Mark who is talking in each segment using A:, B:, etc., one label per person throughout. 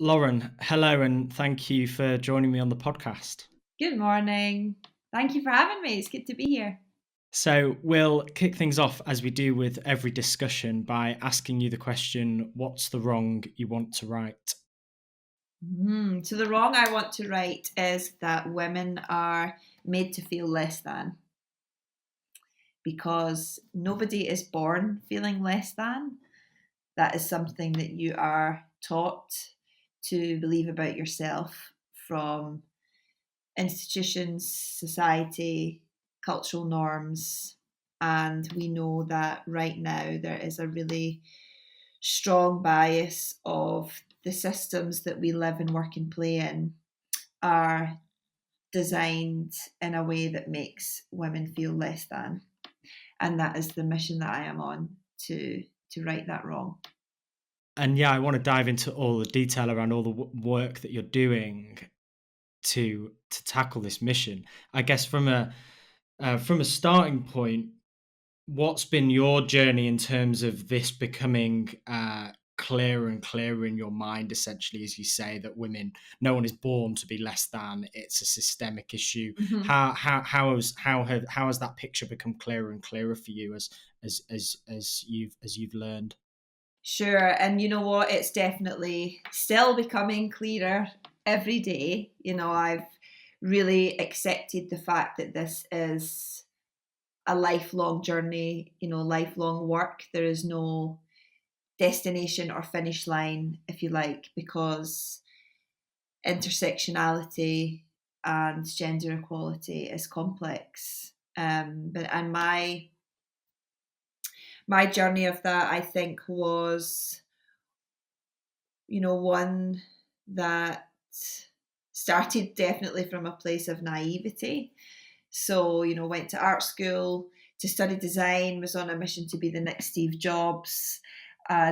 A: Lauren, hello, and thank you for joining me on the podcast.
B: Good morning. Thank you for having me. It's good to be here.
A: So, we'll kick things off as we do with every discussion by asking you the question, what's the wrong you want to right?
B: So the wrong I want to right is that women are made to feel less than, because nobody is born feeling less than. That is something that you are taught to believe about yourself from institutions, society, cultural norms. And we know that right now there is a really strong bias of the systems that we live and work and play in are designed in a way that makes women feel less than. And that is the mission that I am on, to right that wrong.
A: And yeah, I want to dive into all the detail around all the work that you're doing to tackle this mission. I guess from a starting point, what's been your journey in terms of this becoming clearer and clearer in your mind, essentially, as you say, that no one is born to be less than, it's a systemic issue.
B: Mm-hmm.
A: How has that picture become clearer and clearer for you as you've learned?
B: Sure. And you know what? It's definitely still becoming clearer every day. I've really accepted the fact that this is a lifelong journey, lifelong work. There is no destination or finish line, if you like, because intersectionality and gender equality is complex. And my journey of that, I think, was, one that started definitely from a place of naivety. So, went to art school to study design, was on a mission to be the next Steve Jobs,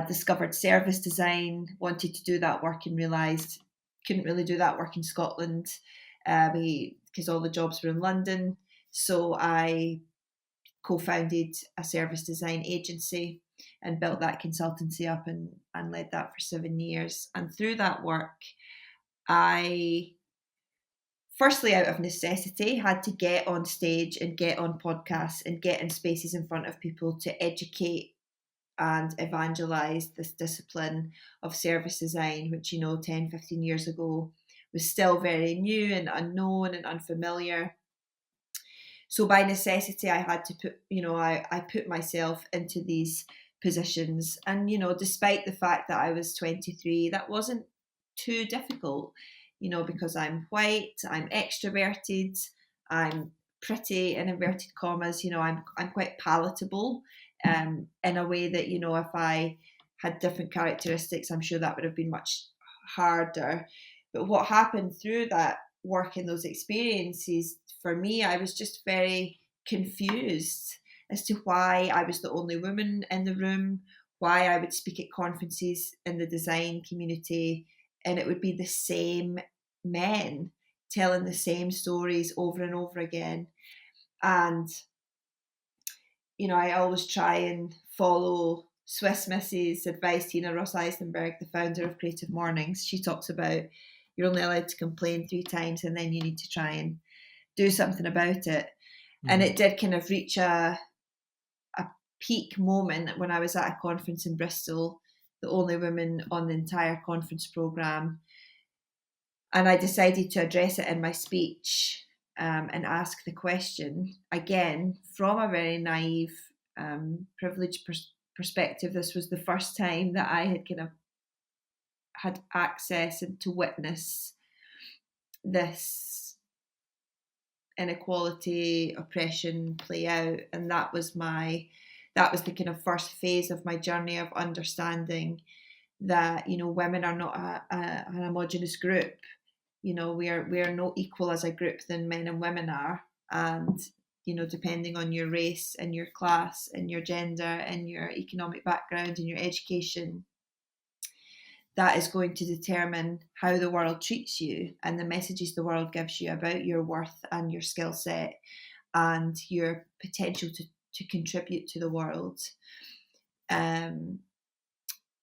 B: discovered service design, wanted to do that work and realised couldn't really do that work in Scotland because all the jobs were in London. So I co-founded a service design agency and built that consultancy up and led that for 7 years. And through that work, I firstly, out of necessity, had to get on stage and get on podcasts and get in spaces in front of people to educate and evangelize this discipline of service design, which, 10, 15 years ago was still very new and unknown and unfamiliar. So by necessity, I had to put, I put myself into these positions. And, despite the fact that I was 23, that wasn't too difficult, because I'm white, I'm extroverted, I'm pretty in inverted commas, I'm quite palatable in a way that, if I had different characteristics, I'm sure that would have been much harder. But what happened through that work and those experiences, for me, I was just very confused as to why I was the only woman in the room, why I would speak at conferences in the design community, and it would be the same men telling the same stories over and over again. And, I always try and follow Swiss Miss's advice. Tina Ross Eisenberg, the founder of Creative Mornings, she talks about you're only allowed to complain 3 times and then you need to try and do something about it. And it did kind of reach a peak moment when I was at a conference in Bristol, the only woman on the entire conference programme. And I decided to address it in my speech and ask the question, again, from a very naive, privileged perspective. This was the first time that I had kind of had access and to witness this inequality, oppression play out. And that was the kind of first phase of my journey of understanding that, women are not an homogenous group. We are no equal as a group than men and women are. And, depending on your race and your class and your gender and your economic background and your education, that is going to determine how the world treats you and the messages the world gives you about your worth and your skill set and your potential to contribute to the world. And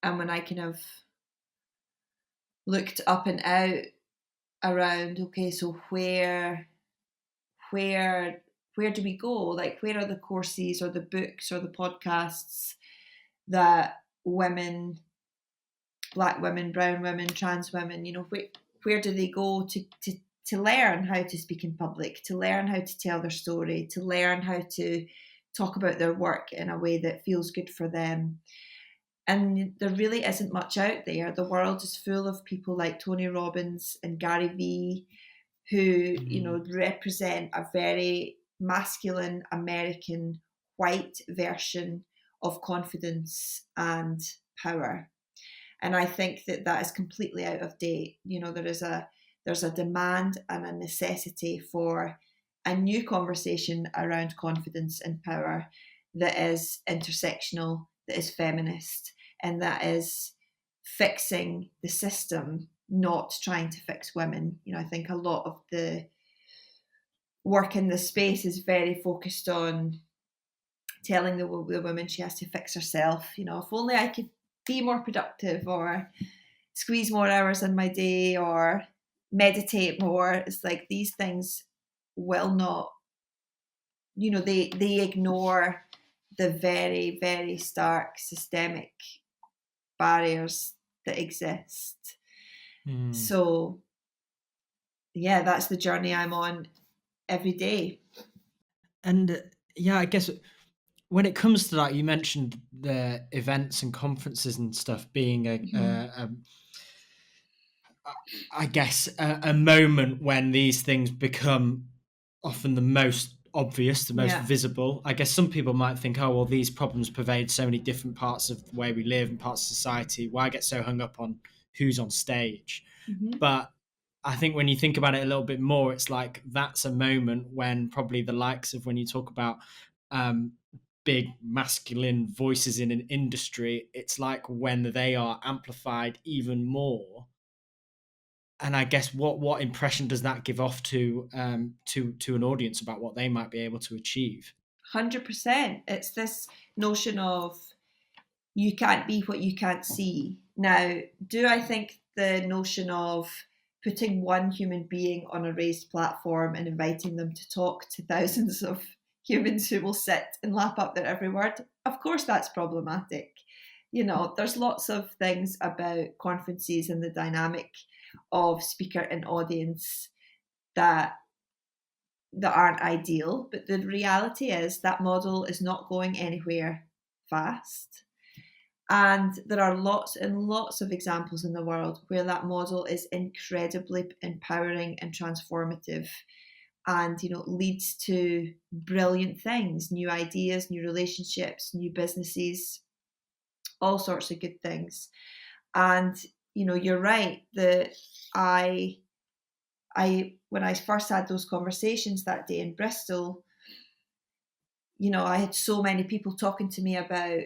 B: when I kind of looked up and out around, okay, so where where do we go? Like, where are the courses or the books or the podcasts that women, black women, brown women, trans women, where do they go to learn how to speak in public, to learn how to tell their story, to learn how to talk about their work in a way that feels good for them? And there really isn't much out there. The world is full of people like Tony Robbins and Gary Vee, who, represent a very masculine American white version of confidence and power. And I think that is completely out of date. There's a demand and a necessity for a new conversation around confidence and power that is intersectional, that is feminist, and that is fixing the system, not trying to fix women. I think a lot of the work in this space is very focused on telling the woman she has to fix herself. If only I could be more productive, or squeeze more hours in my day, or meditate more. It's like these things will not, they ignore the very, very stark systemic barriers that exist. So yeah, that's the journey I'm on every day.
A: And yeah, I guess when it comes to that, you mentioned the events and conferences and stuff being I guess a moment when these things become often the most obvious, the most visible. I guess some people might think, oh, well, these problems pervade so many different parts of the way we live and parts of society. Why get so hung up on who's on stage? But I think when you think about it a little bit more, it's like that's a moment when probably the likes of when you talk about big masculine voices in an industry, it's like when they are amplified even more. And I guess what impression does that give off to an audience about what they might be able to achieve?
B: 100%. It's this notion of you can't be what you can't see. Now, do I think the notion of putting one human being on a raised platform and inviting them to talk to thousands of humans who will sit and lap up their every word, of course that's problematic. There's lots of things about conferences and the dynamic of speaker and audience that aren't ideal, but the reality is that model is not going anywhere fast. And there are lots and lots of examples in the world where that model is incredibly empowering and transformative, and leads to brilliant things, new ideas, new relationships, new businesses, all sorts of good things. And you're right that I when I first had those conversations that day in Bristol, I had so many people talking to me about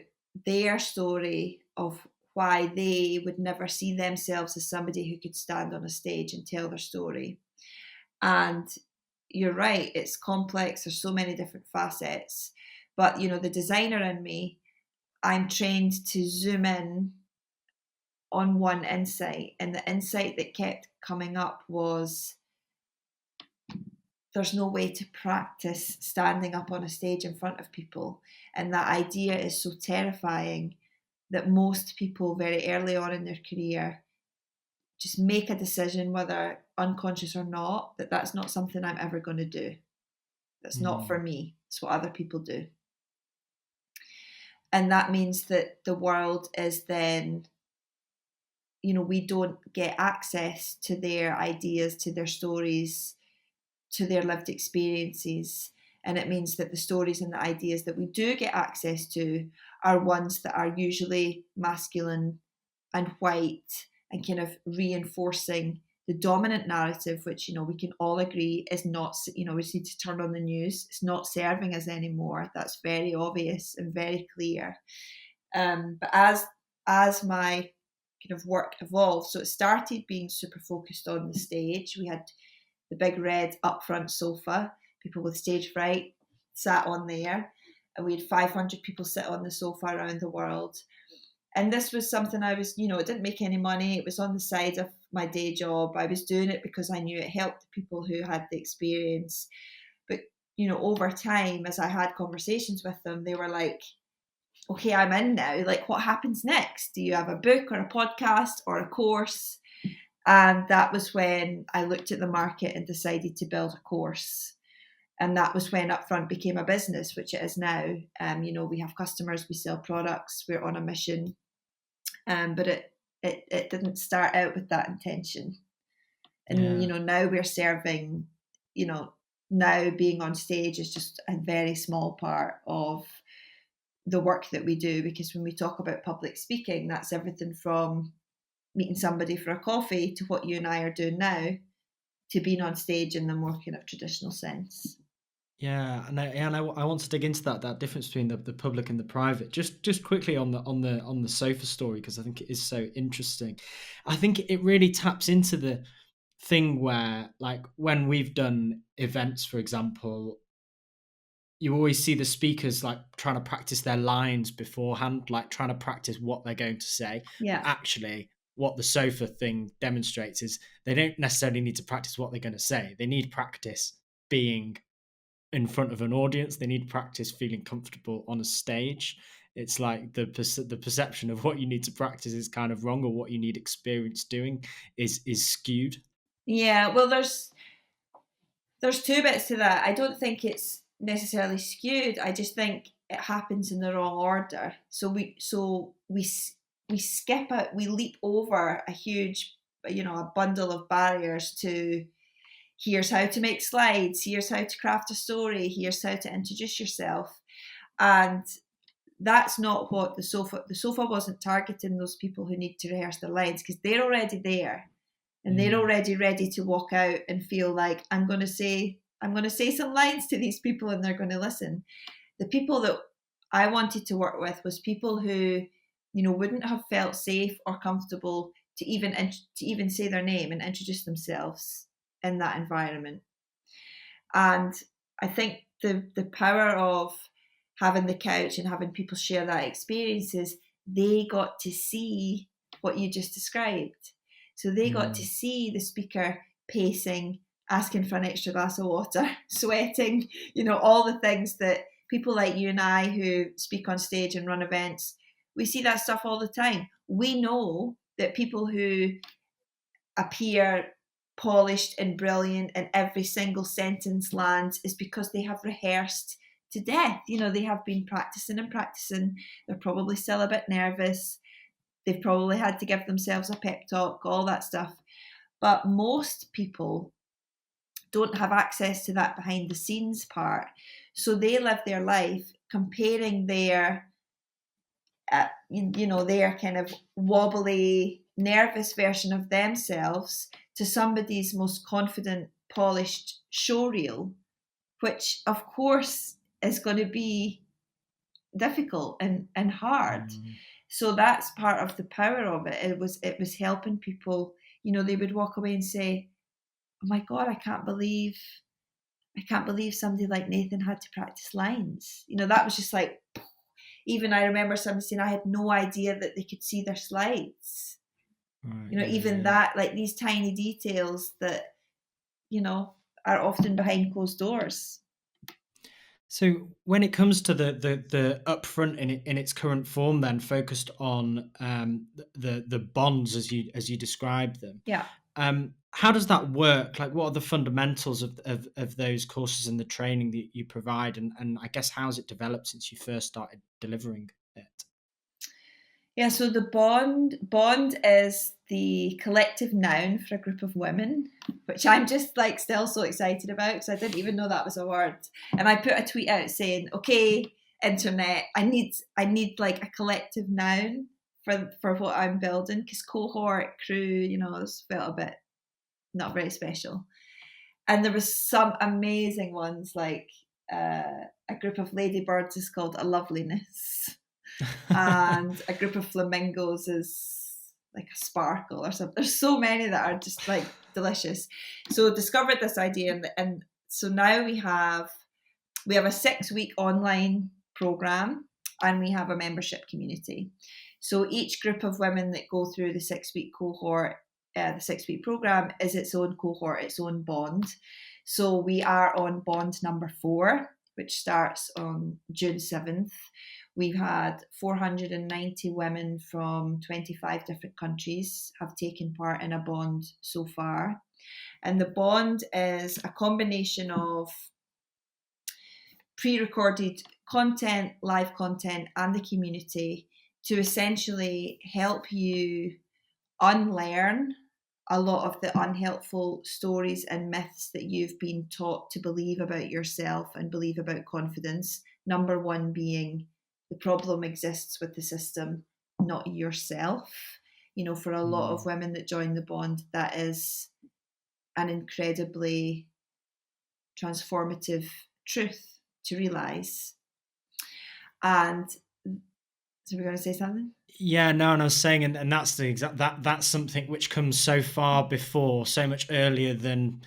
B: their story of why they would never see themselves as somebody who could stand on a stage and tell their story. And you're right, it's complex. There's so many different facets. But, the designer in me, I'm trained to zoom in on one insight. And the insight that kept coming up was there's no way to practice standing up on a stage in front of people. And that idea is so terrifying that most people very early on in their career just make a decision, whether unconscious or not, that that's not something I'm ever going to do. That's not for me. It's what other people do. And that means that the world is then, we don't get access to their ideas, to their stories, to their lived experiences. And it means that the stories and the ideas that we do get access to are ones that are usually masculine and white, and kind of reinforcing the dominant narrative, which, we can all agree is not, we just need to turn on the news. It's not serving us anymore. That's very obvious and very clear. But as my kind of work evolved, so it started being super focused on the stage. We had the big red upfront sofa, people with stage fright sat on there, and we had 500 people sit on the sofa around the world. And this was something I was, it didn't make any money. It was on the side of my day job. I was doing it because I knew it helped the people who had the experience. But, over time, as I had conversations with them, they were like, okay, I'm in now. Like, what happens next? Do you have a book or a podcast or a course? And that was when I looked at the market and decided to build a course. And that was when UpFront became a business, which it is now. We have customers, we sell products, we're on a mission. But it didn't start out with that intention. And, now we're serving, now being on stage is just a very small part of the work that we do, because when we talk about public speaking, that's everything from meeting somebody for a coffee to what you and I are doing now, to being on stage in the more kind of traditional sense.
A: Yeah, and I want to dig into that difference between the public and the private. Just quickly on the sofa story, because I think it is so interesting. I think it really taps into the thing where, like, when we've done events, for example, you always see the speakers like trying to practice their lines beforehand, like trying to practice what they're going to say.
B: Yeah.
A: But actually, what the sofa thing demonstrates is they don't necessarily need to practice what they're going to say. They need practice being in front of an audience. They need practice feeling comfortable on a stage. It's like the perception of what you need to practice is kind of wrong, or what you need experience doing is skewed.
B: Yeah, well, there's two bits to that. I don't think it's necessarily skewed. I just think it happens in the wrong order. So we skip out, we leap over a huge, a bundle of barriers to, here's how to make slides, here's how to craft a story, here's how to introduce yourself. And that's not what the sofa wasn't targeting those people who need to rehearse their lines, because they're already there and they're already ready to walk out and feel like, I'm going to say some lines to these people and they're going to listen. The people that I wanted to work with was people who, wouldn't have felt safe or comfortable to even say their name and introduce themselves in that environment. And I think the power of having the couch and having people share that experience is they got to see what you just described. So they got to see the speaker pacing, asking for an extra glass of water, sweating, all the things that people like you and I who speak on stage and run events, we see that stuff all the time. We know that people who appear polished and brilliant and every single sentence lands is because they have rehearsed to death. They have been practicing and practicing. They're probably still a bit nervous. They've probably had to give themselves a pep talk, all that stuff. But most people don't have access to that behind the scenes part. So they live their life comparing their kind of wobbly, nervous version of themselves to somebody's most confident, polished showreel, which of course is going to be difficult and hard. So that's part of the power of it. It was helping people. They would walk away and say, "Oh my God, I can't believe somebody like Nathan had to practice lines." That was just like, even I remember somebody saying, I had no idea that they could see their slides. Right, that, like these tiny details that, are often behind closed doors.
A: So when it comes to the upfront in its current form, then focused on the bonds as you describe them.
B: Yeah.
A: How does that work? Like, what are the fundamentals of those courses and the training that you provide? And I guess, how has it developed since you first started delivering it?
B: Yeah, so the bond is the collective noun for a group of women, which I'm just like still so excited about, because I didn't even know that was a word. And I put a tweet out saying, okay, internet, I need like a collective noun for what I'm building, because cohort, crew, this felt a bit not very special. And there was some amazing ones, like a group of ladybirds is called a loveliness. And a group of flamingos is like a sparkle or something. There's so many that are just like delicious. So discovered this idea, and so now we have a 6-week online program, and we have a membership community. So each group of women that go through the 6-week cohort the 6-week program is its own cohort, its own bond. So we are on bond number 4, which starts on June 7th. We've had 490 women from 25 different countries have taken part in a bond so far. And the bond is a combination of pre-recorded content, live content, and the community to essentially help you unlearn a lot of the unhelpful stories and myths that you've been taught to believe about yourself and believe about confidence. Number one being the problem exists with the system, not yourself. You know, for a lot of women that join the bond, that is an incredibly transformative truth to realise. And so we're going to say something?
A: Yeah, no, and I was saying, and that's the exact that's something which comes so far before, so much earlier than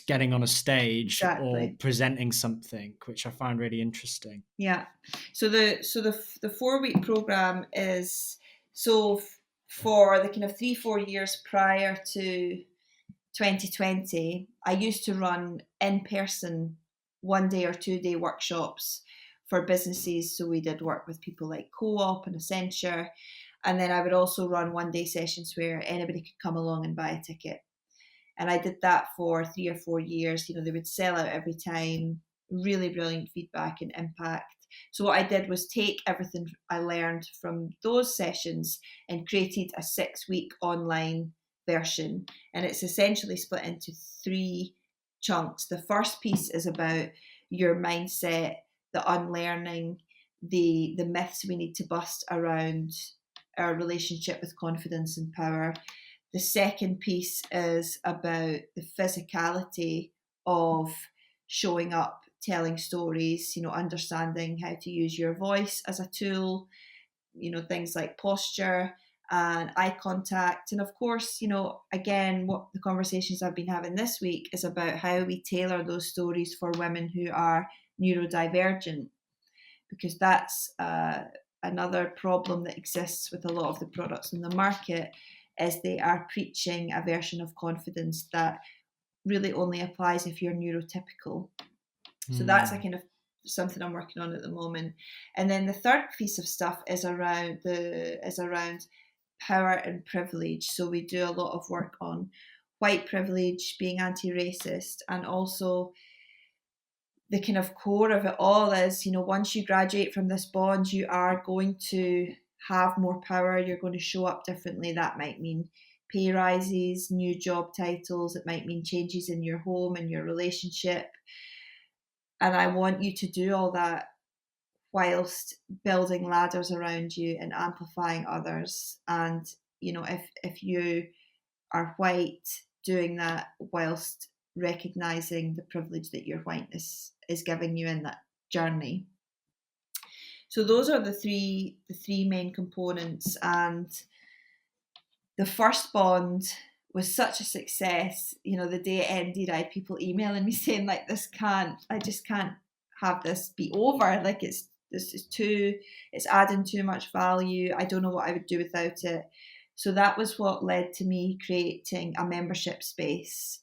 A: getting on a stage or presenting something, which I find really interesting.
B: Yeah. So the 4-week program is for the kind of 3-4 years prior to 2020, I used to run in-person 1-day or 2-day workshops for businesses. So we did work with people like Co-op and Accenture. And then I would also run 1-day sessions where anybody could come along and buy a ticket. And I did that for 3 or 4 years. You know, they would sell out every time. Really brilliant feedback and impact. So what I did was take everything I learned from those sessions and created a 6-week online version. And it's essentially split into 3 chunks. The first piece is about your mindset, the unlearning, the myths we need to bust around our relationship with confidence and power. The second piece is about the physicality of showing up, telling stories, you know, understanding how to use your voice as a tool, you know, things like posture and eye contact. And of course, you know, again, what the conversations I've been having this week is about how we tailor those stories for women who are neurodivergent, because that's another problem that exists with a lot of the products in the market, is they are preaching a version of confidence that really only applies if you're neurotypical. So that's a kind of something I'm working on at the moment. And then the third piece of stuff is around power and privilege. So we do a lot of work on white privilege, being anti-racist, and also the kind of core of it all is, you know, once you graduate from this bond, you are going to have more power. You're going to show up differently. That might mean pay rises, new job titles. It might mean changes in your home and your relationship. And I want you to do all that whilst building ladders around you and amplifying others. And, you know, if you are white, doing that whilst recognizing the privilege that your whiteness is giving you in that journey. So those are the three main components. And the first bond was such a success. You know, the day it ended, I had people emailing me saying, like, I just can't have this be over. Like, it's adding too much value. I don't know what I would do without it. So that was what led to me creating a membership space.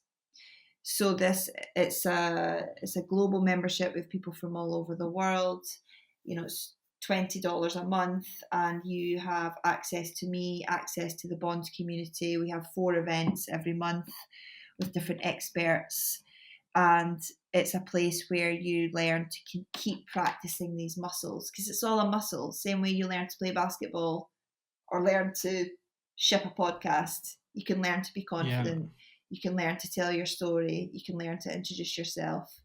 B: So it's a global membership with people from all over the world. You know, it's $20 a month, and you have access to me, access to the Bond community. We have 4 events every month with different experts, and it's a place where you learn to keep practicing these muscles, because it's all a muscle. Same way you learn to play basketball or learn to ship a podcast, you can learn to be confident. Yeah. You can learn to tell your story. You can learn to introduce yourself.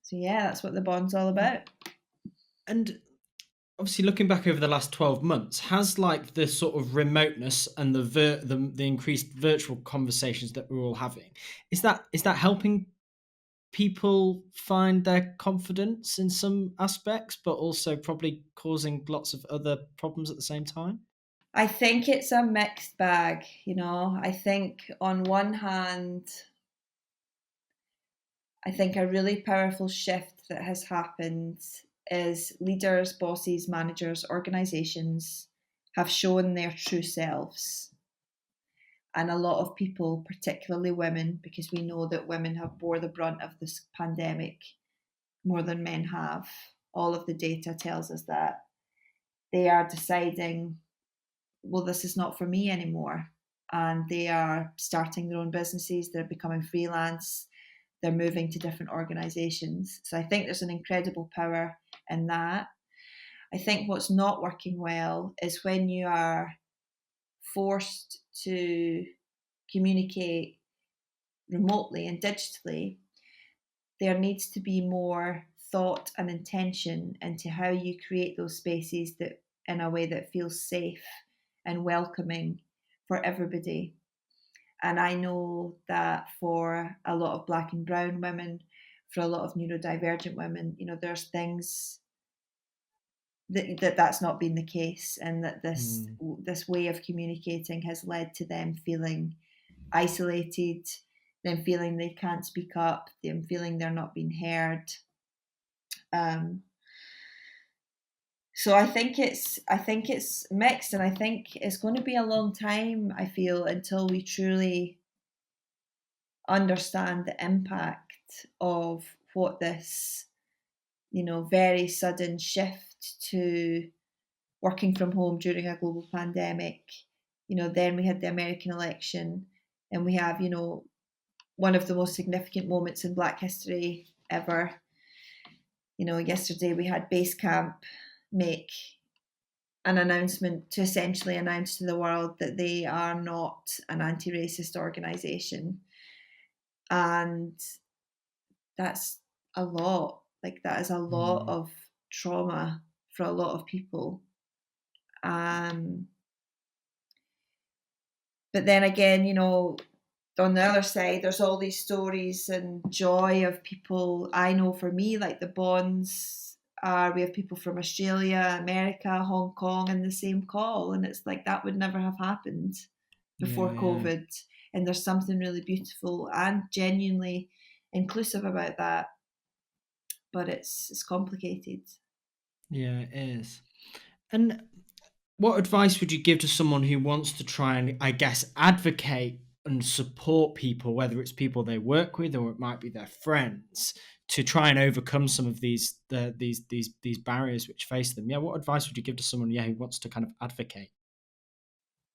B: So yeah, that's what the Bond's all about.
A: And obviously, looking back over the last 12 months, has like the sort of remoteness and the increased virtual conversations that we're all having, is that helping people find their confidence in some aspects, but also probably causing lots of other problems at the same time?
B: I think it's a mixed bag, you know. I think on one hand, I think a really powerful shift that has happened is leaders, bosses, managers, organisations have shown their true selves. And a lot of people, particularly women, because we know that women have bore the brunt of this pandemic more than men have. All of the data tells us that they are deciding, well, this is not for me anymore. And they are starting their own businesses, they're becoming freelance, they're moving to different organizations. So I think there's an incredible power in that. I think what's not working well is when you are forced to communicate remotely and digitally, there needs to be more thought and intention into how you create those spaces that in a way that feels safe and welcoming for everybody. And I know that for a lot of Black and brown women, for a lot of neurodivergent women, there's things that's not been the case, and that this way of communicating has led to them feeling isolated, them feeling they can't speak up, them feeling they're not being heard. So I think it's mixed, and I think it's going to be a long time, I feel, until we truly understand the impact of what this, very sudden shift to working from home during a global pandemic. Then we had the American election, and we have, one of the most significant moments in Black history ever. Yesterday we had Basecamp make an announcement to essentially announce to the world that they are not an anti-racist organisation. And that's a lot. Like, that is a lot of trauma for a lot of people. But then again, on the other side, there's all these stories and joy of people. I know for me, like the bonds we have people from Australia, America, Hong Kong in the same call. And it's like, that would never have happened before COVID. And there's something really beautiful and genuinely inclusive about that. But it's complicated.
A: Yeah, it is. And what advice would you give to someone who wants to try and, I guess, advocate and support people, whether it's people they work with or it might be their friends, to try and overcome some of these barriers which face them? Yeah, what advice would you give to someone, who wants to kind of advocate?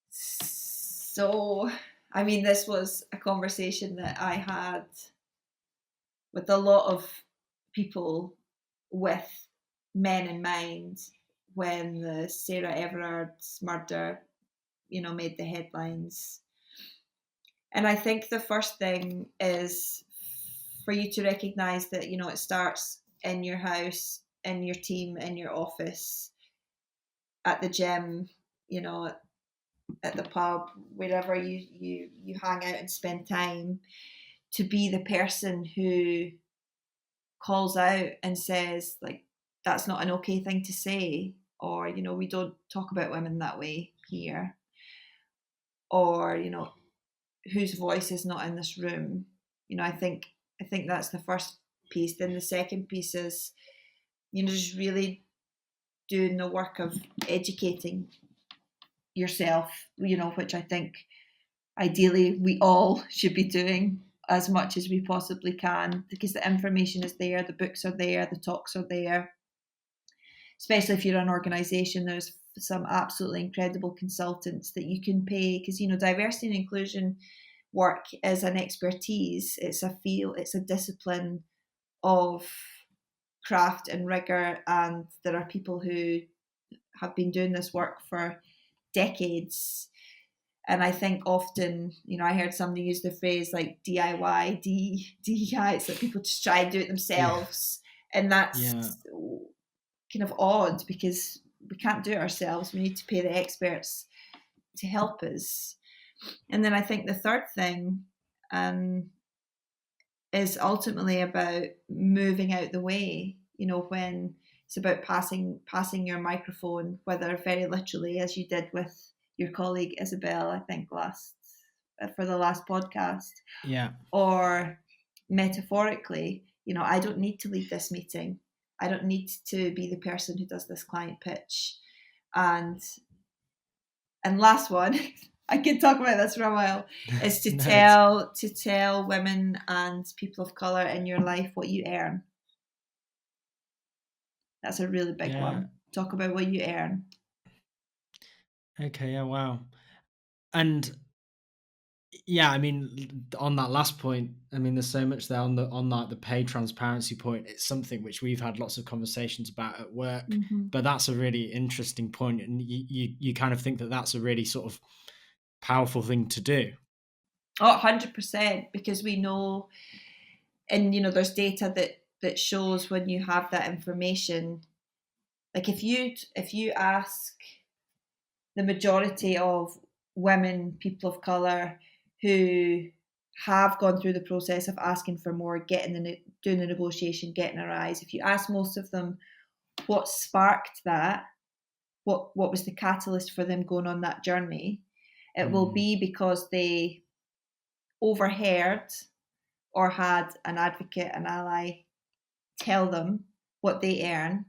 B: So, I mean, this was a conversation that I had with a lot of people with men in mind when the Sarah Everard's murder, made the headlines. And I think the first thing is for you to recognise that, it starts in your house, in your team, in your office, at the gym, at the pub, wherever you hang out and spend time, to be the person who calls out and says, like, that's not an okay thing to say, or we don't talk about women that way here, or whose voice is not in this room. I think that's the first piece. Then the second piece is just really doing the work of educating yourself, which I think ideally we all should be doing as much as we possibly can, because the information is there, the books are there, the talks are there. Especially if you're an organisation, there's some absolutely incredible consultants that you can pay, because diversity and inclusion work is an expertise. It's a field, it's a discipline of craft and rigour, and there are people who have been doing this work for decades. And I think often, I heard somebody use the phrase like DIY, DEI. It's like people just try and do it themselves. Yeah. And that's kind of odd, because we can't do it ourselves. We need to pay the experts to help us. And then I think the third thing is ultimately about moving out the way, when it's about passing your microphone, whether very literally, as you did with your colleague Isabel, I think for the last podcast, or metaphorically, I don't need to lead this meeting. I don't need to be the person who does this client pitch. And last one, I could talk about this for a while. Is to
A: No,
B: tell women and people of color in your life what you earn. That's a really big
A: yeah.
B: one. Talk about what you earn.
A: Okay, yeah, wow. And yeah, I mean, on that last point, I mean, there's so much there on like the pay transparency point. It's something which we've had lots of conversations about at work,
B: Mm-hmm.
A: but that's a really interesting point, and you kind of think that that's a really sort of powerful thing to do.
B: Oh, 100%, because we know, and there's data that shows when you have that information. Like if you ask the majority of women, people of color who have gone through the process of asking for more, doing the negotiation, getting a rise, if you ask most of them what sparked that, what was the catalyst for them going on that journey, it will
A: Mm,
B: be because they overheard or had an advocate, an ally, tell them what they earn,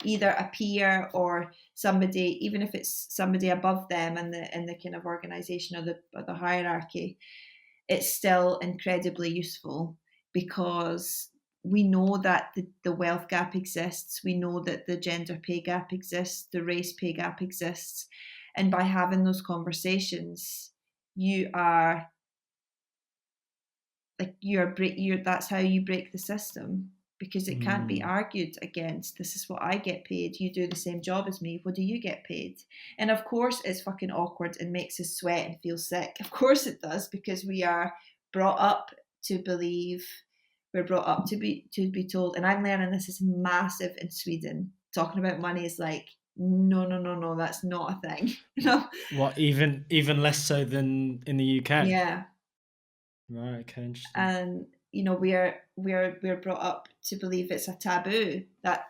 B: either a peer or somebody, even if it's somebody above them in the kind of organization or the hierarchy. It's still incredibly useful because we know that the wealth gap exists. We know that the gender pay gap exists, the race pay gap exists. And by having those conversations, you are you're that's how you break the system, because it can't be
A: mm.
B: argued against. This is what I get paid, you do the same job as me, what do you get paid? And of course it's fucking awkward and makes us sweat and feel sick, of course it does, because we are brought up to believe, we're brought up to be told, and I'm learning this is massive in Sweden. Talking about money is like, no, no, no, no, that's not a thing.
A: What, even less so than in the UK?
B: Yeah.
A: Right. Okay. Interesting.
B: And we're brought up to believe it's a taboo, that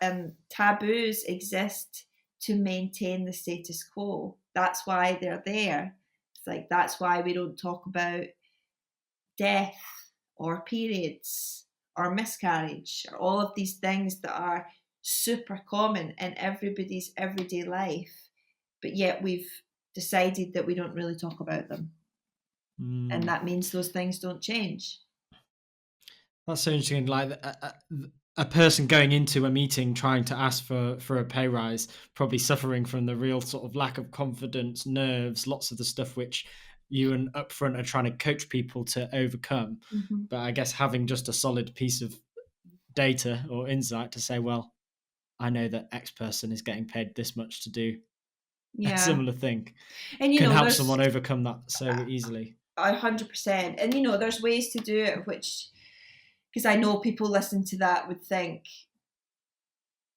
B: taboos exist to maintain the status quo. That's why they're there. It's like, that's why we don't talk about death or periods or miscarriage or all of these things that are super common in everybody's everyday life, but yet we've decided that we don't really talk about them, and
A: Mm.
B: that means those things don't change.
A: That's so interesting. Like a person going into a meeting trying to ask for a pay rise, probably suffering from the real sort of lack of confidence, nerves, lots of the stuff which you and upfront are trying to coach people to overcome.
B: Mm-hmm.
A: But I guess having just a solid piece of data or insight to say, well, I know that X person is getting paid this much to do a
B: Yeah.
A: similar thing,
B: And
A: can help
B: there's
A: someone overcome that so easily.
B: 100%. And there's ways to do it, which, because I know people listen to that would think,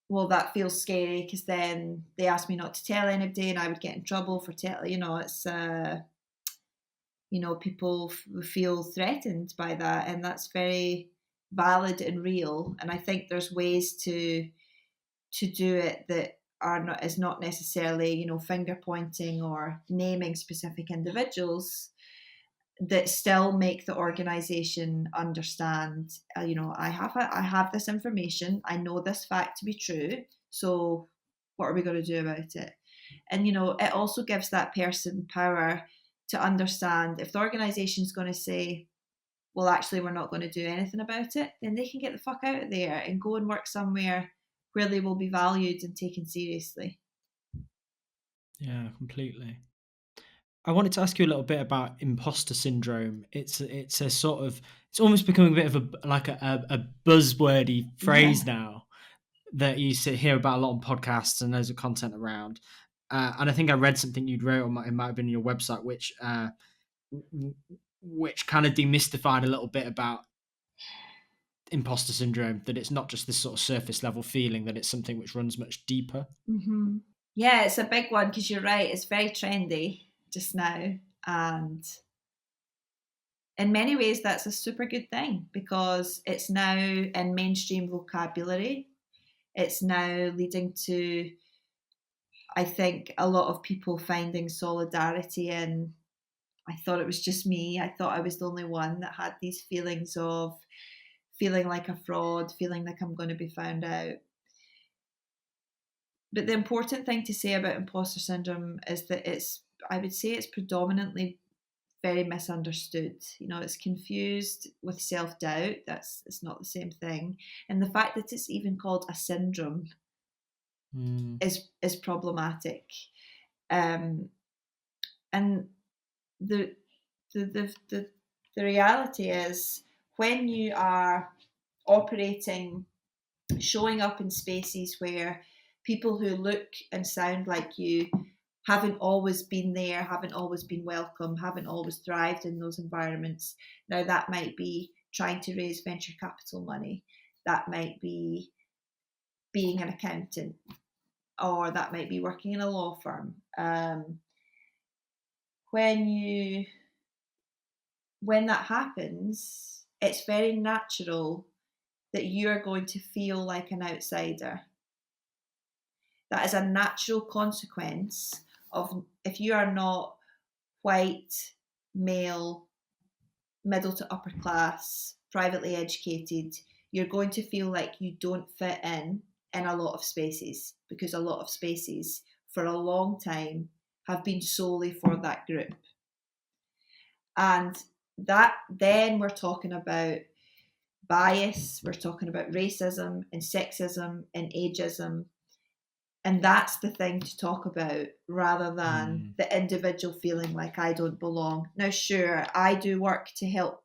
B: well, that feels scary, because then they ask me not to tell anybody and I would get in trouble for telling. It's people feel threatened by that, and that's very valid and real. And I think there's ways to do it that is not necessarily finger pointing or naming specific individuals, that still make the organization understand, I have this information, I know this fact to be true, so what are we going to do about it? And it also gives that person power to understand, if the organization is going to say, well, actually we're not going to do anything about it, then they can get the fuck out of there and go and work somewhere where they will be valued and taken seriously.
A: Yeah, completely. I wanted to ask you a little bit about imposter syndrome. It's a sort of, it's almost becoming a bit of a buzzwordy
B: Yeah.
A: phrase now that you hear about a lot on podcasts and there's a content around. And I think I read something you'd wrote on it might have been on your website, which kind of demystified a little bit about imposter syndrome. That it's not just this sort of surface level feeling; that it's something which runs much deeper.
B: Mm-hmm. Yeah, it's a big one, because you're right, it's very trendy just now. And in many ways, that's a super good thing, because it's now in mainstream vocabulary. It's now leading to, I think, a lot of people finding solidarity in, I thought it was just me. I thought I was the only one that had these feelings of feeling like a fraud, feeling like I'm going to be found out. But the important thing to say about imposter syndrome is that it's I would say it's predominantly very misunderstood. It's confused with self-doubt. It's not the same thing. And the fact that it's even called a syndrome is problematic. And the reality is, when you are operating, showing up in spaces where people who look and sound like you haven't always been there, haven't always been welcome, haven't always thrived in those environments. Now, that might be trying to raise venture capital money, that might be being an accountant, or that might be working in a law firm. When that happens, it's very natural that you're going to feel like an outsider. That is a natural consequence of, if you are not white, male, middle to upper class, privately educated, you're going to feel like you don't fit in a lot of spaces, because a lot of spaces for a long time have been solely for that group. And that, then we're talking about bias, we're talking about racism and sexism and ageism. And that's the thing to talk about, rather than the individual feeling like I don't belong. Now, sure, I do work to help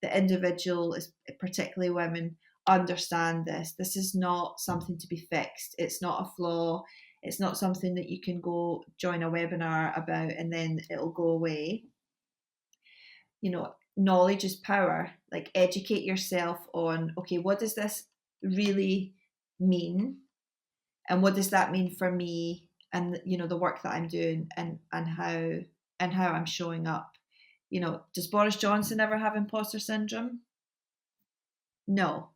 B: the individual, particularly women, understand this. This is not something to be fixed. It's not a flaw. It's not something that you can go join a webinar about and then it'll go away. Knowledge is power. Like, educate yourself on, okay, what does this really mean? And what does that mean for me, and the work that I'm doing, and how I'm showing up? Does Boris Johnson ever have imposter syndrome? No.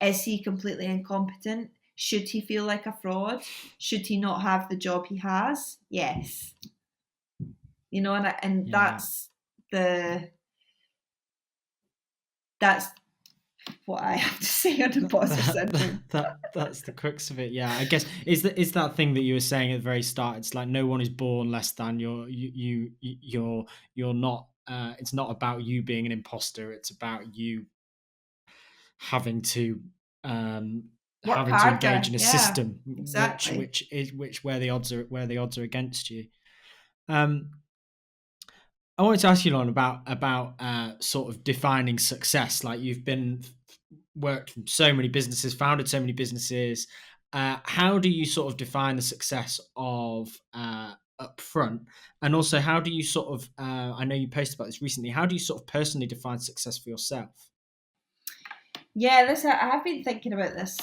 B: Is he completely incompetent? Should he feel like a fraud? Should he not have the job he has? Yes. And that's what I have to say on imposter syndrome.
A: That's the crux of it. Yeah, I guess is that thing that you were saying at the very start. It's like, no one is born less than. You're not. It's not about you being an imposter. It's about you having to engage in a system,
B: exactly.
A: which where the odds are against you. I wanted to ask you, Lauren, about sort of defining success. Like, you've worked from so many businesses, founded so many businesses. How do you sort of define the success of UpFront? And also, how do you sort of, I know you posted about this recently, how do you sort of personally define success for yourself?
B: Yeah, I have been thinking about this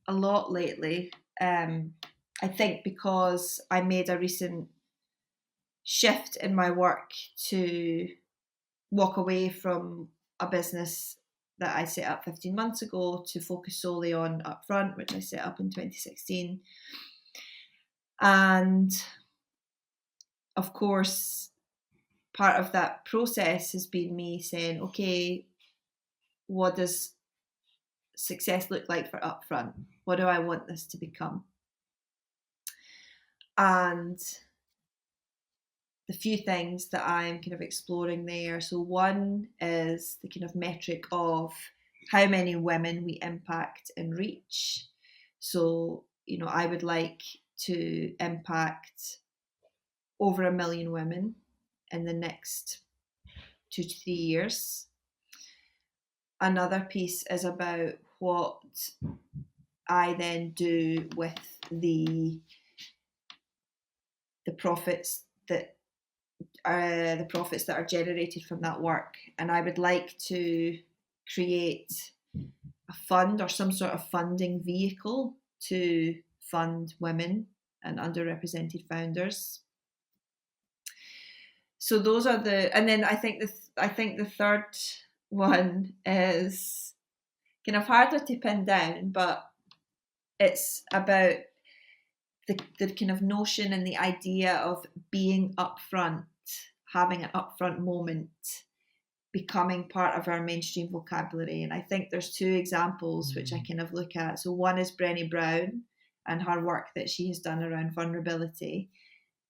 B: a lot lately. I think because I made a recent shift in my work to walk away from a business that I set up 15 months ago to focus solely on UpFront, which I set up in 2016. And of course, part of that process has been me saying, okay, what does success look like for UpFront? What do I want this to become? And the few things that I'm kind of exploring there. So one is the kind of metric of how many women we impact and reach. So, I would like to impact over 1 million women in the next 2 to 3 years. Another piece is about what I then do with the profits that are generated from that work. And I would like to create a fund or some sort of funding vehicle to fund women and underrepresented founders. So those are and then I think the third one is kind of harder to pin down, but it's about the kind of notion and the idea of being upfront, having an upfront moment, becoming part of our mainstream vocabulary. And I think there's two examples which I kind of look at. So one is Brené Brown and her work that she has done around vulnerability.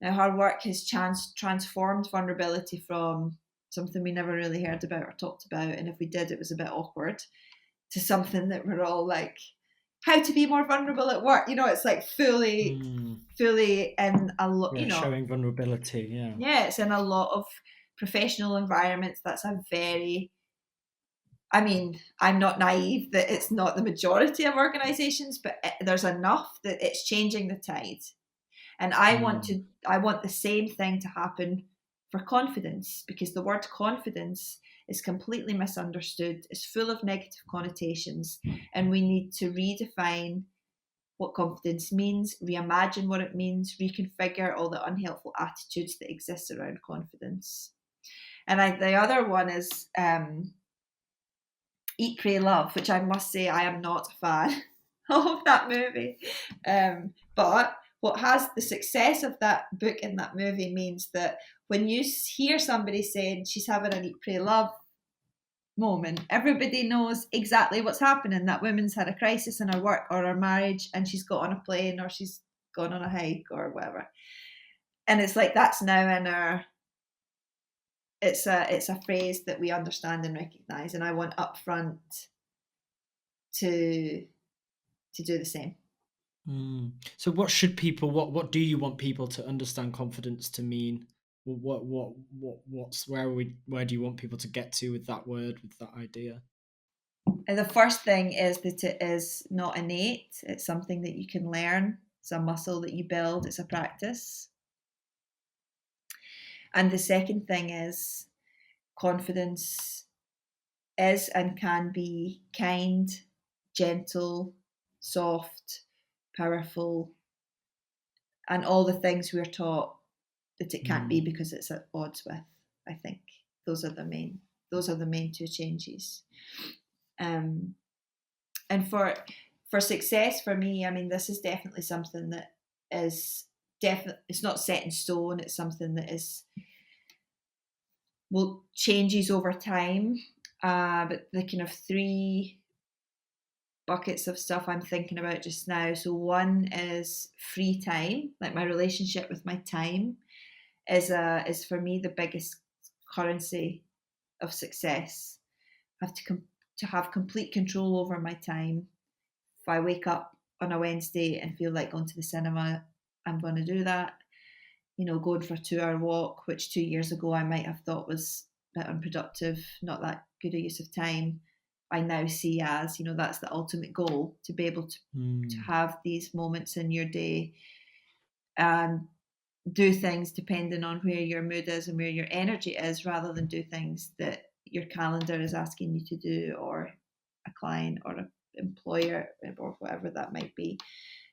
B: Now, her work has transformed vulnerability from something we never really heard about or talked about, and if we did, it was a bit awkward, to something that we're all like, how to be more vulnerable at work. It's like fully in a lot,
A: showing vulnerability.
B: Yeah, it's in a lot of professional environments. That's a very, I mean, I'm not naive that it's not the majority of organizations, but there's enough that it's changing the tide. And I want the same thing to happen for confidence, because the word confidence is completely misunderstood, it's full of negative connotations, and we need to redefine what confidence means, reimagine what it means, reconfigure all the unhelpful attitudes that exist around confidence. And the other one is Eat, Pray, Love, which I must say I am not a fan of that movie. But what has the success of that book and that movie means that when you hear somebody saying she's having an Eat, Pray, Love moment, everybody knows exactly what's happening. That woman's had a crisis in her work or her marriage, and she's got on a plane or she's gone on a hike or whatever. And it's like, that's now in our, it's a phrase that we understand and recognize, and I want Upfront to do the same.
A: So what do you want people to understand confidence to mean? Where do you want people to get to with that word, with that idea?
B: And the first thing is that it is not innate. It's something that you can learn. It's a muscle that you build. It's a practice. And the second thing is confidence is and can be kind, gentle, soft, powerful, and all the things we're taught that it can't be because it's at odds with. I think those are the main two changes. And for success for me, I mean, this is definitely something that is definitely, it's not set in stone. It's something that changes over time. But the kind of 3 buckets of stuff I'm thinking about just now. So one is free time, like my relationship with my time is for me the biggest currency of success. I have to have complete control over my time. If I wake up on a Wednesday and feel like going to the cinema, I'm going to do that. Going for a 2-hour walk, which 2 years ago I might have thought was a bit unproductive, not that good a use of time, I now see as, that's the ultimate goal, to be able to have these moments in your day and do things depending on where your mood is and where your energy is, rather than do things that your calendar is asking you to do, or a client or an employer or whatever that might be.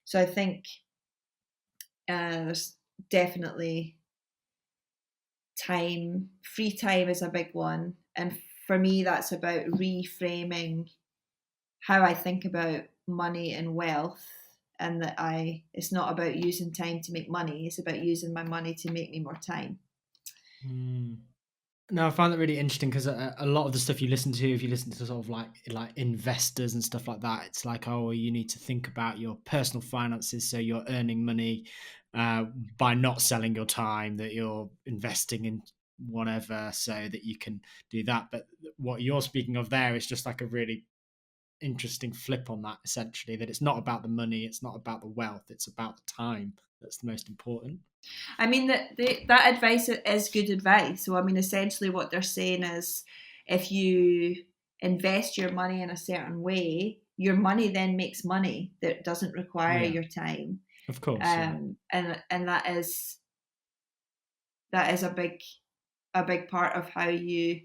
B: So I think there's definitely time. Free time is a big one, and for me that's about reframing how I think about money and wealth, and that it's not about using time to make money, it's about using my money to make me more time.
A: No, I find that really interesting, because a lot of the stuff you listen to, if you listen to sort of like investors and stuff like that, it's like, oh, you need to think about your personal finances, so you're earning money by not selling your time, that you're investing in whatever so that you can do that. But what you're speaking of there is just like a really interesting flip on that, essentially, that it's not about the money, it's not about the wealth, it's about the time that's the most important.
B: I mean, that advice is good advice. So I mean, essentially what they're saying is, if you invest your money in a certain way, your money then makes money that doesn't require your time.
A: Of course.
B: And that is a big part of how you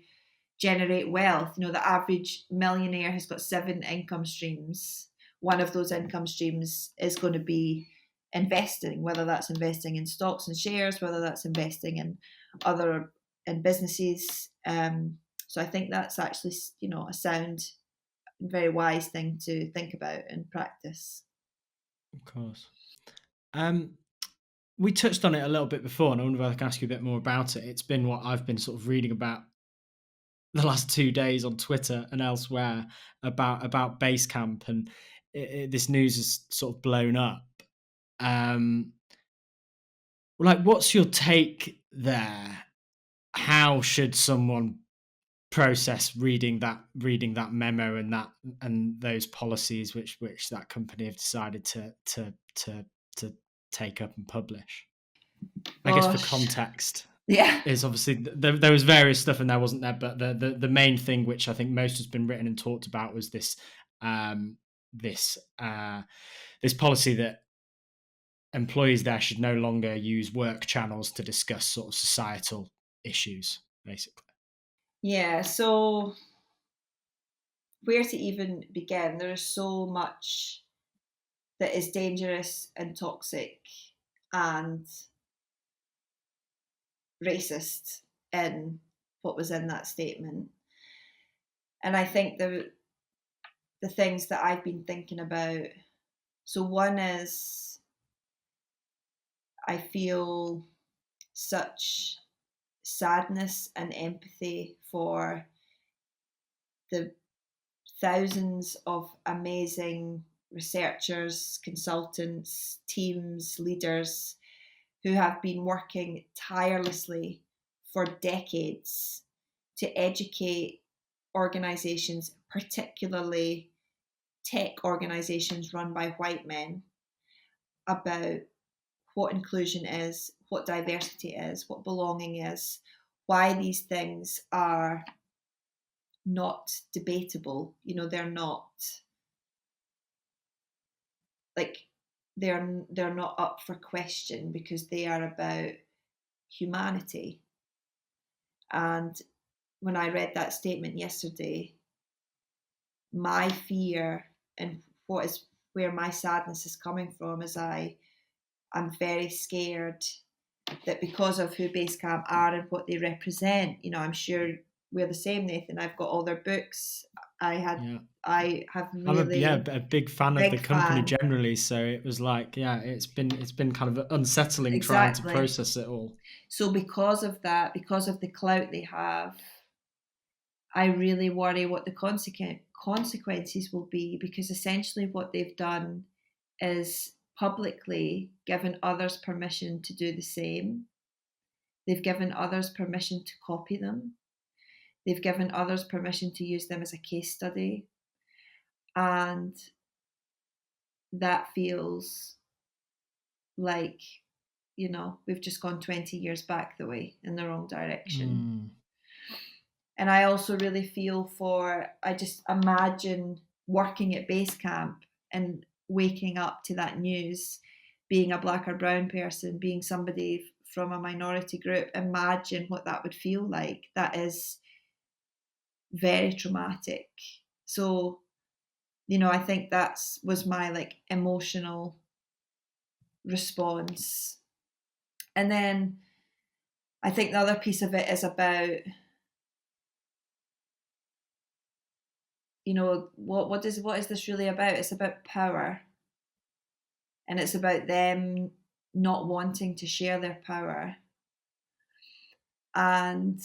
B: generate wealth. The average millionaire has got 7 income streams. One of those income streams is going to be investing, whether that's investing in stocks and shares, whether that's investing in businesses. So I think that's actually, a sound, very wise thing to think about and practice.
A: Of course. We touched on it a little bit before, and I wonder if I can ask you a bit more about it. It's been what I've been sort of reading about the last 2 days on Twitter and elsewhere about Basecamp, and this news has sort of blown up. like, what's your take there? How should someone process reading that memo and those policies which that company have decided to take up and publish? I guess for
B: Gosh,
A: context
B: yeah,
A: is obviously there was various stuff in there, wasn't there? But the main thing which I think most has been written and talked about was um, this this policy that employees there should no longer use work channels to discuss sort of societal issues, basically.
B: yeah. So where to even begin? There is so much that is dangerous and toxic and racist in what was in that statement. And I think the things that I've been thinking about. So one is I feel such sadness and empathy for the thousands of amazing researchers, consultants, teams, leaders who have been working tirelessly for decades to educate organizations, particularly tech organizations run by white men, about what inclusion is, what diversity is, what belonging is, why these things are not debatable. They're not like they're not up for question because they are about humanity. And when I read that statement yesterday, my fear and what is where my sadness is coming from is I'm very scared that because of who Basecamp are and what they represent, I'm sure we're the same, Nathan. I've got all their books.
A: Yeah.
B: I have
A: I'm
B: really
A: a big fan of the
B: big
A: company
B: fan.
A: generally, so it was like, yeah, it's been kind of unsettling trying to
B: Exactly.
A: process it all.
B: So because of that, because of the clout they have, I really worry what the consequences will be, because essentially what they've done is publicly given others permission to do the same. They've given others permission to copy them. They've given others permission to use them as a case study. And that feels like, we've just gone 20 years back the way in the wrong direction.
A: Mm,
B: And I also really I just imagine working at Basecamp and waking up to that news, being a black or brown person, being somebody from a minority group. Imagine what that would feel like. That is very traumatic. So, I think was my like emotional response. And then I think the other piece of it is about, what is this really about? It's about power, and it's about them not wanting to share their power and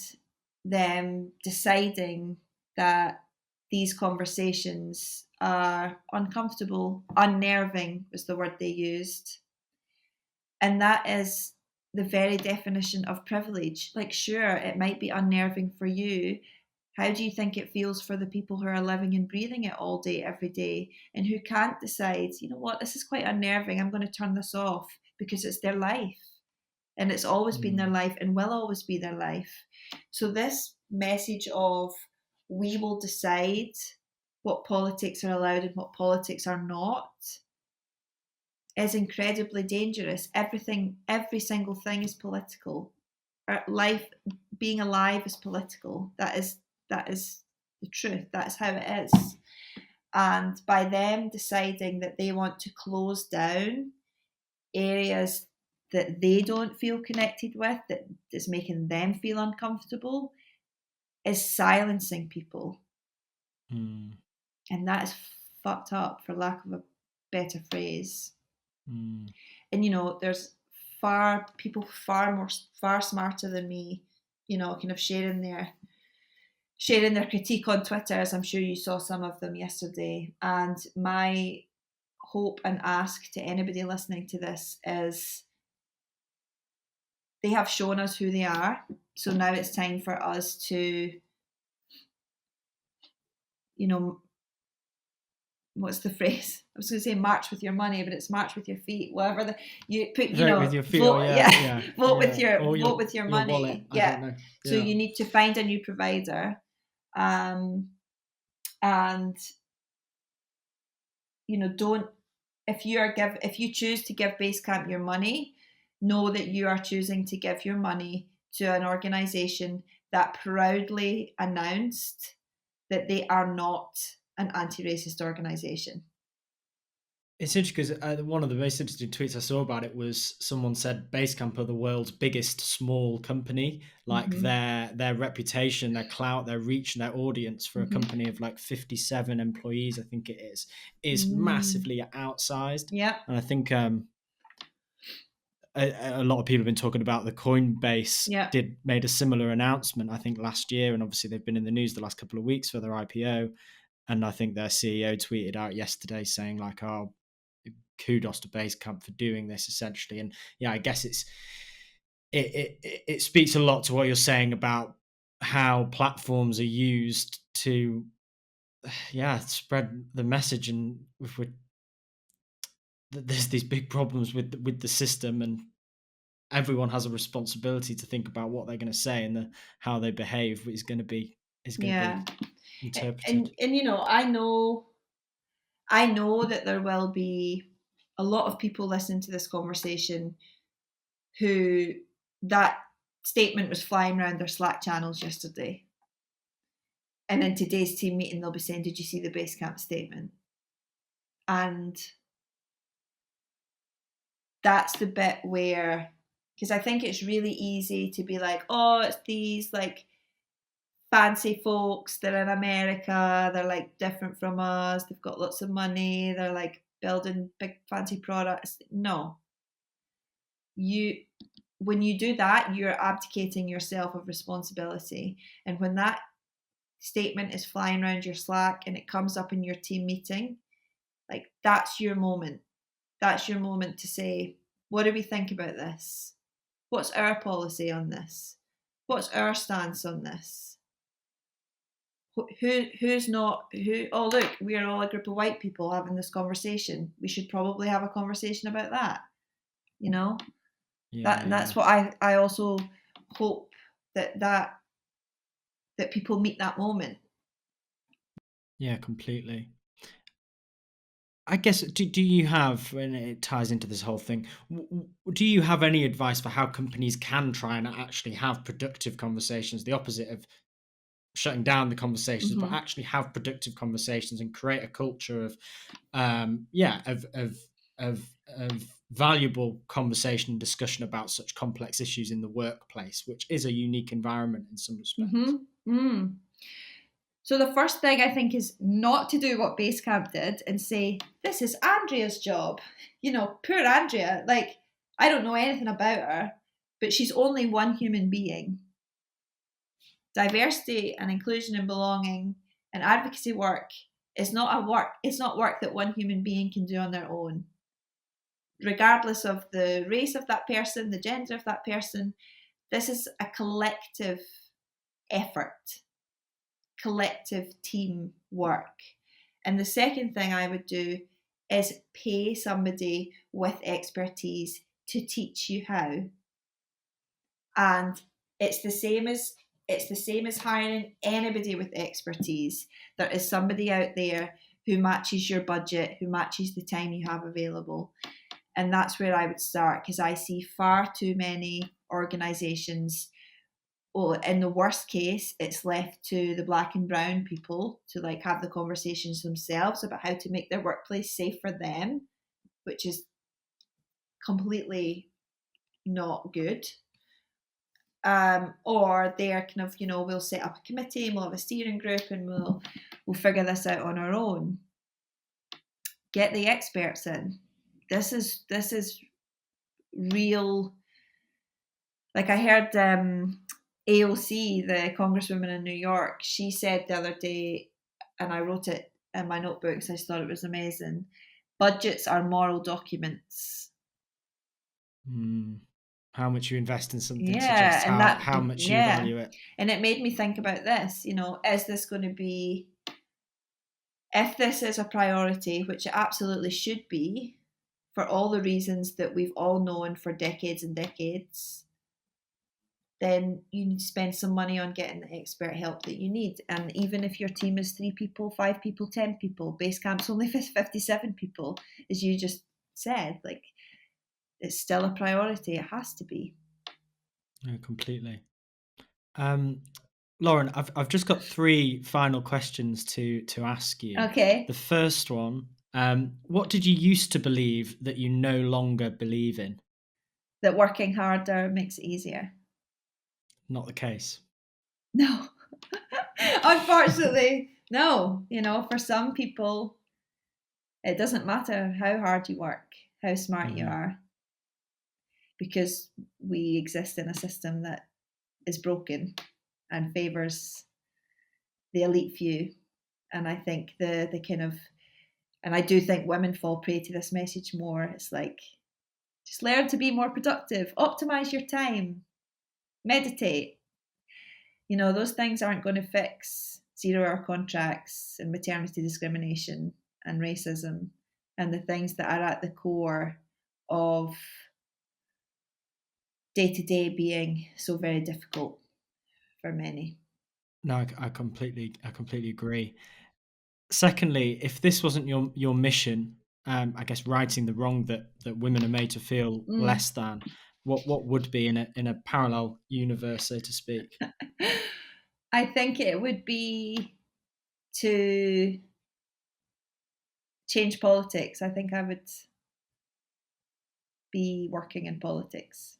B: them deciding that these conversations are uncomfortable, unnerving was the word they used. And that is the very definition of privilege. Like, sure, it might be unnerving for you. How do you think it feels for the people who are living and breathing it all day, every day, and who can't decide, you know what, this is quite unnerving, I'm going to turn this off, because it's their life. And it's always been their
A: mm,
B: life and will always be their life. So, this message of we will decide what politics are allowed and what politics are not is incredibly dangerous. Every single thing is political. Our life, being alive, is political. That is the truth. That's how it is. And by them deciding that they want to close down areas that they don't feel connected with, that is making them feel uncomfortable, is silencing people.
A: mm,
B: And that is fucked up, for lack of a better phrase.
A: mm.
B: And there's people far smarter than me, kind of sharing their critique on Twitter, as I'm sure you saw some of them yesterday. And my hope and ask to anybody listening to this is they have shown us who they are. So now it's time for us to, you know, what's the phrase? I was going to say march with your money, but it's march with your feet. Whatever you put,
A: Vote with your feet.
B: vote, vote with
A: or
B: vote with your money.
A: wallet. I don't know.
B: So you need to find a new provider, and don't, if you choose to give Basecamp your money, know that you are choosing to give your money to an organisation that proudly announced that they are not an anti-racist organisation.
A: It's interesting because one of the most interesting tweets I saw about it was someone said Basecamp are the world's biggest small company. Like their reputation, their clout, their reach, and their audience for a company of like 57 employees, I think it is massively outsized.
B: Yeah.
A: And I think a lot of people have been talking about the Coinbase made a similar announcement, I think, last year. And obviously they've been in the news the last couple of weeks for their IPO. And I think their CEO tweeted out yesterday saying like, oh, kudos to Basecamp for doing this, essentially. And yeah, I guess it speaks a lot to what you're saying about how platforms are used to spread the message, and there's these big problems with the system, and everyone has a responsibility to think about what they're going to say, and how they behave is going to be interpreted.
B: And I know that there will be a lot of people listening to this conversation who that statement was flying around their Slack channels yesterday. And in today's team meeting, they'll be saying, did you see the Basecamp statement? And that's the bit where, because I think it's really easy to be like, oh, it's these like fancy folks, they're in America, they're like different from us, they've got lots of money, they're like building big fancy products. No. When you do that, you're abdicating yourself of responsibility. And when that statement is flying around your Slack and it comes up in your team meeting, like that's your moment. That's your moment to say, what do we think about this? What's our policy on this? What's our stance on this? Who's not who? Oh, look, we are all a group of white people having this conversation. We should probably have a conversation about that. That's what I also hope that people meet that moment.
A: Yeah, completely. I guess, do you have, and it ties into this whole thing, do you have any advice for how companies can try and actually have productive conversations, the opposite of shutting down the conversations, but actually have productive conversations and create a culture of valuable conversation and discussion about such complex issues in the workplace, which is a unique environment in some respects?
B: So the first thing I think is not to do what Basecamp did and say, this is Andrea's job. Poor Andrea. Like, I don't know anything about her, but she's only one human being. Diversity and inclusion and belonging and advocacy work is not work that one human being can do on their own. Regardless of the race of that person, the gender of that person, this is a collective effort. Collective team work. And the second thing I would do is pay somebody with expertise to teach you how. And it's the same as hiring anybody with expertise. There is somebody out there who matches your budget, who matches the time you have available. And that's where I would start, because I see far too many organisations, in the worst case, it's left to the black and brown people to like have the conversations themselves about how to make their workplace safe for them, which is completely not good. Or they're kind of, we'll set up a committee and we'll have a steering group and we'll figure this out on our own. Get the experts in. This is real. Like I heard AOC, the congresswoman in New York, she said the other day, and I wrote it in my notebooks, I just thought it was amazing. Budgets are moral documents.
A: How much you invest in something suggests
B: Yeah, and
A: how much you value it.
B: and it made me think about this. Is this going to be, if this is a priority, which it absolutely should be, for all the reasons that we've all known for decades and decades, then you need to spend some money on getting the expert help that you need. And even if your team is 3 people, 5 people, 10 people, Basecamp's only 57 people, as you just said, like, it's still a priority. It has to be.
A: No, completely. Lauren, I've just got 3 final questions to ask you.
B: Okay.
A: The first one, what did you used to believe that you no longer believe in?
B: That working harder makes it easier.
A: Not the case.
B: No. Unfortunately, no. For some people, it doesn't matter how hard you work, how smart you are, because we exist in a system that is broken and favours the elite few. And I think the kind of, and I do think women fall prey to this message more. It's like, just learn to be more productive, optimize your time, meditate. Those things aren't going to fix 0-hour contracts and maternity discrimination and racism and the things that are at the core of day-to-day being so very difficult for many.
A: No, I completely agree. Secondly, if this wasn't your mission, I guess righting the wrong that women are made to feel less than, what would be in a parallel universe, so to speak?
B: I think it would be to change politics. I think I would be working in politics.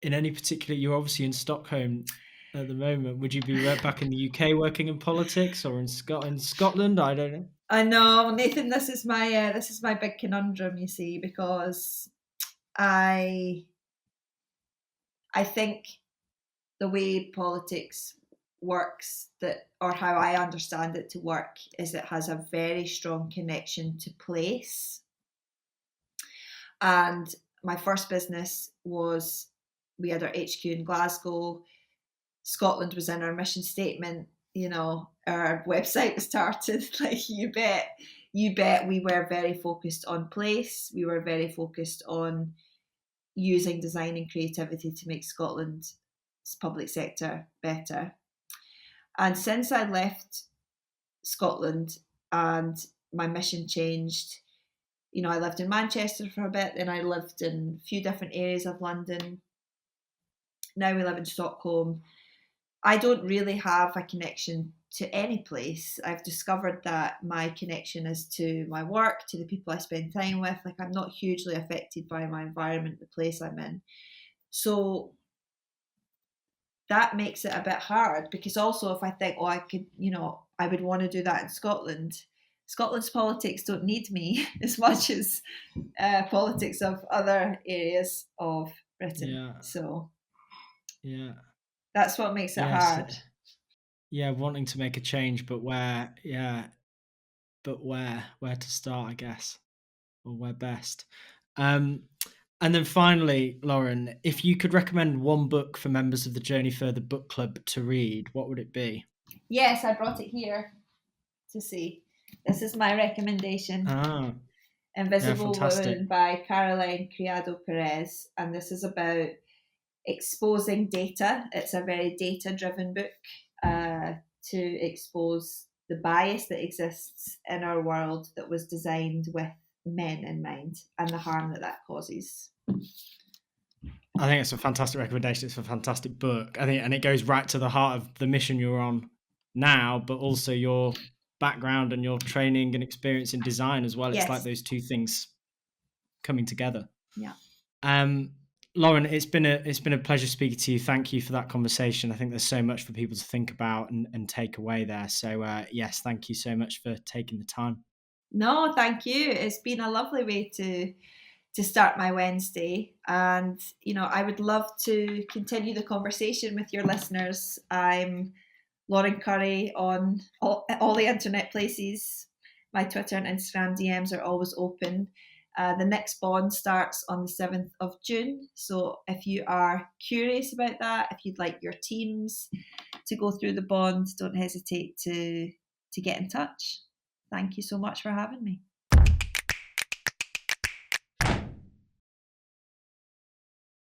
A: In any particular, you're obviously in Stockholm at the moment. Would you be right back in the UK working in politics, or in Scotland? I don't know.
B: I know, Nathan. This is my big conundrum. You see, because I think the way politics works, or how I understand it to work, is it has a very strong connection to place. And my first business was, we had our HQ in Glasgow. Scotland was in our mission statement. Our website was started. Like, you bet we were very focused on place. We were very focused on using design and creativity to make Scotland's public sector better. And since I left Scotland and my mission changed, I lived in Manchester for a bit, then I lived in a few different areas of London. Now we live in Stockholm. I don't really have a connection to any place. I've discovered that my connection is to my work, to the people I spend time with. Like, I'm not hugely affected by my environment, the place I'm in. So that makes it a bit hard, because also if I think, I could, I would want to do that in Scotland. Scotland's politics don't need me as much as politics of other areas of Britain.
A: Yeah.
B: So
A: yeah,
B: that's what makes it hard.
A: Yeah, wanting to make a change, but where? Yeah, but where to start, I guess, or where best. And then finally, Lauren, if you could recommend one book for members of the Journey Further book club to read, what would it be?
B: Yes, I brought it here to see. This is my recommendation. Invisible Woman by Caroline Criado Perez. And this is about exposing data. It's a very data-driven book to expose the bias that exists in our world that was designed with men in mind, and the harm that causes.
A: I think it's a fantastic recommendation. It's a fantastic book. I think, and it goes right to the heart of the mission you're on now, but also your background and your training and experience in design as well. Yes. It's like those two things coming together.
B: Yeah.
A: Lauren, it's been a pleasure speaking to you. Thank you for that conversation. I think there's so much for people to think about and take away there. So yes, thank you so much for taking the time.
B: No, thank you. It's been a lovely way to start my Wednesday. And, I would love to continue the conversation with your listeners. I'm Lauren Currie on all the internet places. My Twitter and Instagram DMs are always open. The next bond starts on the 7th of June. So if you are curious about that, if you'd like your teams to go through the bond, don't hesitate to get in touch. Thank you so much for having me.